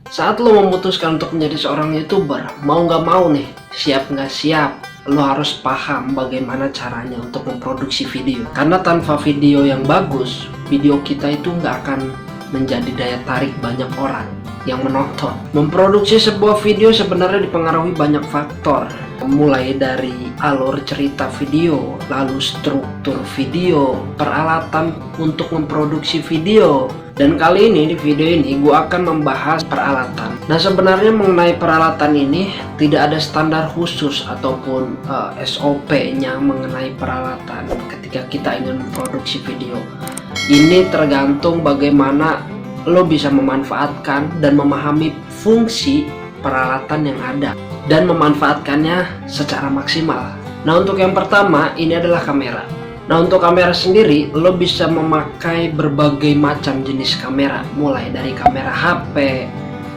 Saat lo memutuskan untuk menjadi seorang YouTuber, mau nggak mau nih, siap nggak siap, lo harus paham bagaimana caranya untuk memproduksi video. Karena tanpa video yang bagus, video kita itu nggak akan menjadi daya tarik banyak orang yang menonton. Memproduksi sebuah video sebenarnya dipengaruhi banyak faktor, mulai dari alur cerita video, lalu struktur video, peralatan untuk memproduksi video. Dan kali ini di video ini gue akan membahas peralatan. Nah, sebenarnya mengenai peralatan ini tidak ada standar khusus ataupun SOP-nya mengenai peralatan ketika kita ingin memproduksi video. Ini tergantung bagaimana lo bisa memanfaatkan dan memahami fungsi peralatan yang ada dan memanfaatkannya secara maksimal. Nah, untuk yang pertama ini adalah kamera. Nah, untuk kamera sendiri lo bisa memakai berbagai macam jenis kamera, mulai dari kamera HP,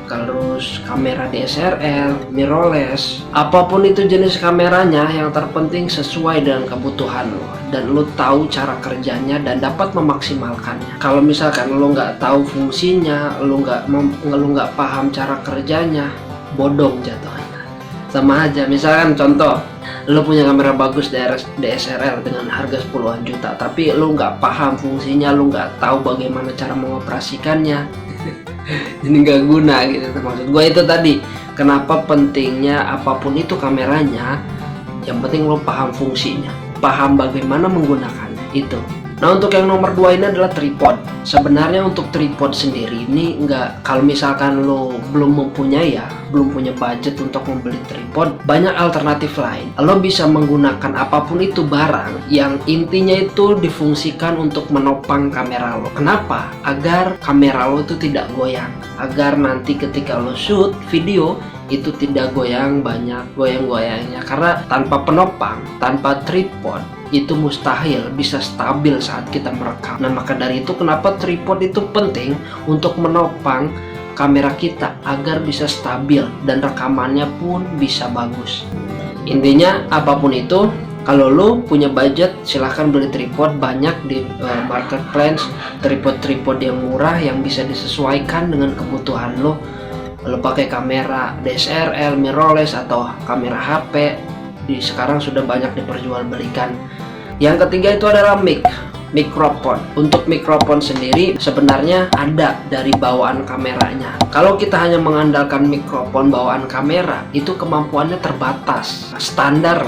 terus kamera DSLR, mirrorless, apapun itu jenis kameranya, yang terpenting sesuai dengan kebutuhan lo dan lo tahu cara kerjanya dan dapat memaksimalkannya. Kalau misalkan lo nggak tahu fungsinya, lo nggak paham cara kerjanya, bodong jatuhnya. Sama aja, misalkan contoh, lo punya kamera bagus DSLR dengan harga 10-an juta, tapi lo nggak paham fungsinya, lo nggak tahu bagaimana cara mengoperasikannya, ini nggak guna gitu. Maksud gue itu tadi, kenapa pentingnya apapun itu kameranya, yang penting lo paham fungsinya, paham bagaimana menggunakannya itu. Nah, untuk yang nomor 2 ini adalah tripod. Sebenarnya untuk tripod sendiri ini nggak, kalau misalkan lo belum punya budget untuk membeli tripod, banyak alternatif lain. Lo bisa menggunakan apapun itu barang yang intinya itu difungsikan untuk menopang kamera lo. Kenapa? Agar kamera lo itu tidak goyang, agar nanti ketika lo shoot video itu tidak banyak goyang-goyangnya. Karena tanpa penopang, tanpa tripod, itu mustahil bisa stabil saat kita merekam. Nah, maka dari itu kenapa tripod itu penting untuk menopang kamera kita agar bisa stabil dan rekamannya pun bisa bagus. Intinya apapun itu, kalau lo punya budget, silahkan beli tripod. Banyak di marketplace tripod-tripod yang murah yang bisa disesuaikan dengan kebutuhan lo. Lo pakai kamera DSLR, mirrorless atau kamera HP, sekarang sudah banyak diperjualbelikan. Yang ketiga itu adalah mikrofon. Untuk mikrofon sendiri sebenarnya ada dari bawaan kameranya. Kalau kita hanya mengandalkan mikrofon bawaan kamera, itu kemampuannya terbatas. Standar.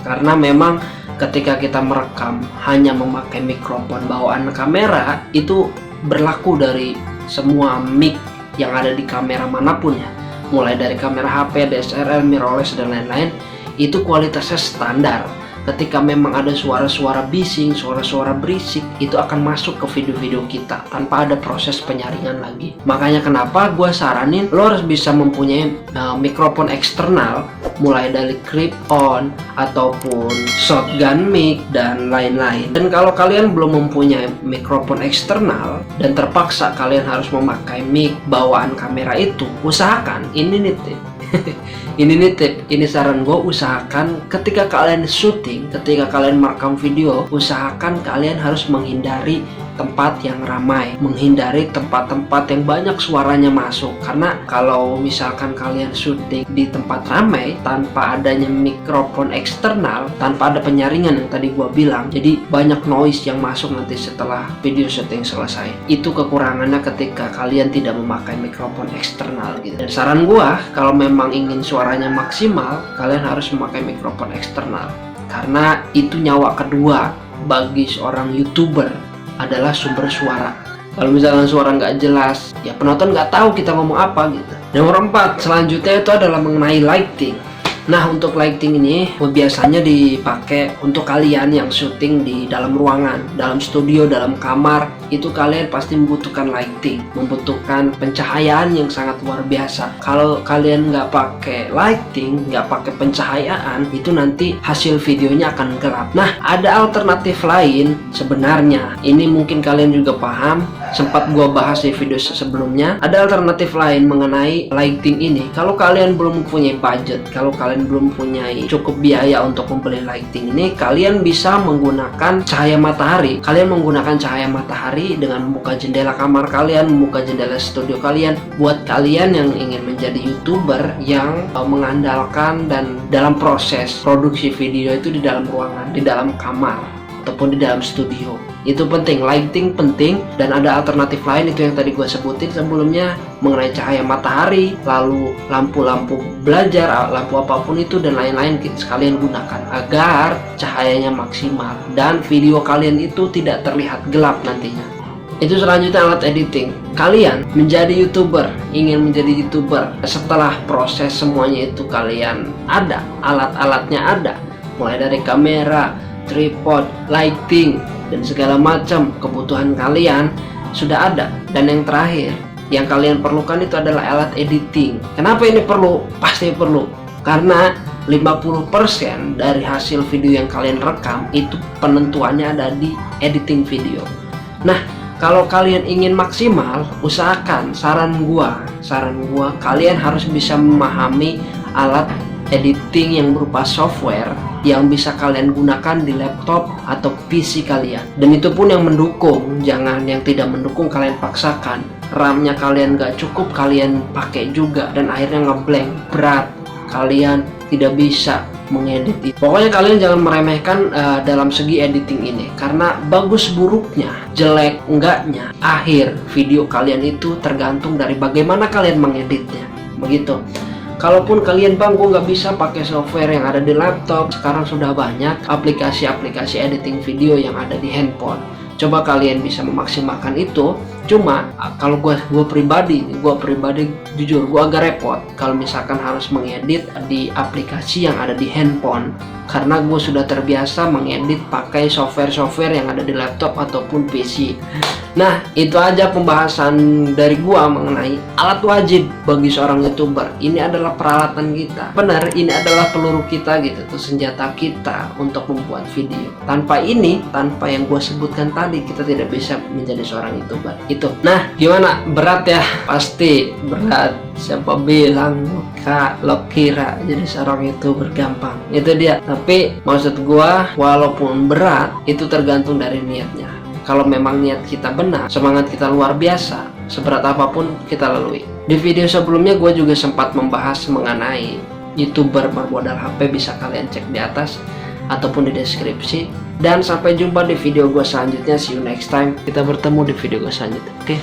Karena memang ketika kita merekam hanya memakai mikrofon bawaan kamera, itu berlaku dari semua mic yang ada di kamera manapun ya. Mulai dari kamera HP, DSLR, mirrorless dan lain-lain, itu kualitasnya standar. Ketika memang ada suara-suara bising, suara-suara berisik, itu akan masuk ke video-video kita tanpa ada proses penyaringan lagi. Makanya kenapa gue saranin lo harus bisa mempunyai mikrofon eksternal, mulai dari clip-on ataupun shotgun mic dan lain-lain. Dan kalau kalian belum mempunyai mikrofon eksternal dan terpaksa kalian harus memakai mic bawaan kamera itu, usahakan, ini saran gue, usahakan ketika kalian syuting, ketika kalian merekam video, usahakan kalian harus menghindari tempat yang ramai, menghindari tempat-tempat yang banyak suaranya masuk. Karena kalau misalkan kalian syuting di tempat ramai tanpa adanya mikrofon eksternal, tanpa ada penyaringan yang tadi gua bilang, jadi banyak noise yang masuk nanti setelah video syuting selesai. Itu kekurangannya ketika kalian tidak memakai mikrofon eksternal gitu. Dan saran gua, kalau memang ingin suaranya maksimal, kalian harus memakai mikrofon eksternal, karena itu nyawa kedua bagi seorang YouTuber adalah sumber suara. Kalau misalkan suara nggak jelas, ya penonton nggak tahu kita ngomong apa gitu. Nomor 4 selanjutnya itu adalah mengenai lighting. Nah, untuk lighting ini biasanya dipakai untuk kalian yang syuting di dalam ruangan, dalam studio, dalam kamar. Itu kalian pasti membutuhkan lighting, membutuhkan pencahayaan yang sangat luar biasa. Kalau kalian nggak pakai lighting, nggak pakai pencahayaan, itu nanti hasil videonya akan gelap. Nah, ada alternatif lain sebenarnya. Ini mungkin kalian juga paham, sempat gua bahas di video sebelumnya. Ada alternatif lain mengenai lighting ini. Kalau kalian belum mempunyai budget, kalau kalian belum punya cukup biaya untuk membeli lighting ini, kalian bisa menggunakan cahaya matahari. Kalian menggunakan cahaya matahari matahari dengan membuka jendela kamar kalian, membuka jendela studio kalian. Buat kalian yang ingin menjadi YouTuber yang mengandalkan dan dalam proses produksi video itu di dalam ruangan, di dalam kamar ataupun di dalam studio, itu penting, lighting penting. Dan ada alternatif lain, itu yang tadi gue sebutin sebelumnya, mengenai cahaya matahari, lalu lampu-lampu belajar, lampu apapun itu dan lain-lain sekalian gunakan agar cahayanya maksimal dan video kalian itu tidak terlihat gelap nantinya. Itu selanjutnya alat editing. Kalian menjadi YouTuber, ingin menjadi YouTuber, setelah proses semuanya itu kalian ada, alat-alatnya ada, mulai dari kamera, tripod, lighting, dan segala macam kebutuhan kalian sudah ada. Dan yang terakhir yang kalian perlukan itu adalah alat editing. Kenapa ini perlu? Pasti perlu, karena 50% dari hasil video yang kalian rekam itu penentuannya ada di editing video. Nah, kalau kalian ingin maksimal, usahakan, saran gua kalian harus bisa memahami alat editing yang berupa software yang bisa kalian gunakan di laptop atau PC kalian. Dan itu pun yang mendukung, jangan yang tidak mendukung kalian paksakan. RAM-nya kalian gak cukup, kalian pakai juga dan akhirnya ngeblank, berat, kalian tidak bisa mengedit itu. Pokoknya kalian jangan meremehkan dalam segi editing ini, karena bagus buruknya, jelek enggaknya, akhir video kalian itu tergantung dari bagaimana kalian mengeditnya. Begitu. Kalaupun kalian, bang, gue nggak bisa pakai software yang ada di laptop, sekarang sudah banyak aplikasi-aplikasi editing video yang ada di handphone. Coba kalian bisa memaksimalkan itu. Cuma kalau gue pribadi jujur gue agak repot kalau misalkan harus mengedit di aplikasi yang ada di handphone, karena gue sudah terbiasa mengedit pakai software yang ada di laptop ataupun PC. Nah, itu aja pembahasan dari gue mengenai alat wajib bagi seorang YouTuber. Ini adalah peralatan kita, benar, ini adalah peluru kita gitu, itu senjata kita untuk membuat video. Tanpa ini, tanpa yang gue sebutkan tadi, kita tidak bisa menjadi seorang YouTuber. Itu. Nah, gimana? Berat ya? Pasti berat. Siapa bilang lo kira jadi seorang YouTuber gampang? Itu dia. Tapi maksud gua, walaupun berat, itu tergantung dari niatnya. Kalau memang niat kita benar, semangat kita luar biasa, seberat apapun kita lalui. Di video sebelumnya gue juga sempat membahas mengenai YouTuber bermodal HP, bisa kalian cek di atas ataupun di deskripsi. Dan sampai jumpa di video gue selanjutnya. See you next time. Kita bertemu di video gue selanjutnya. Oke?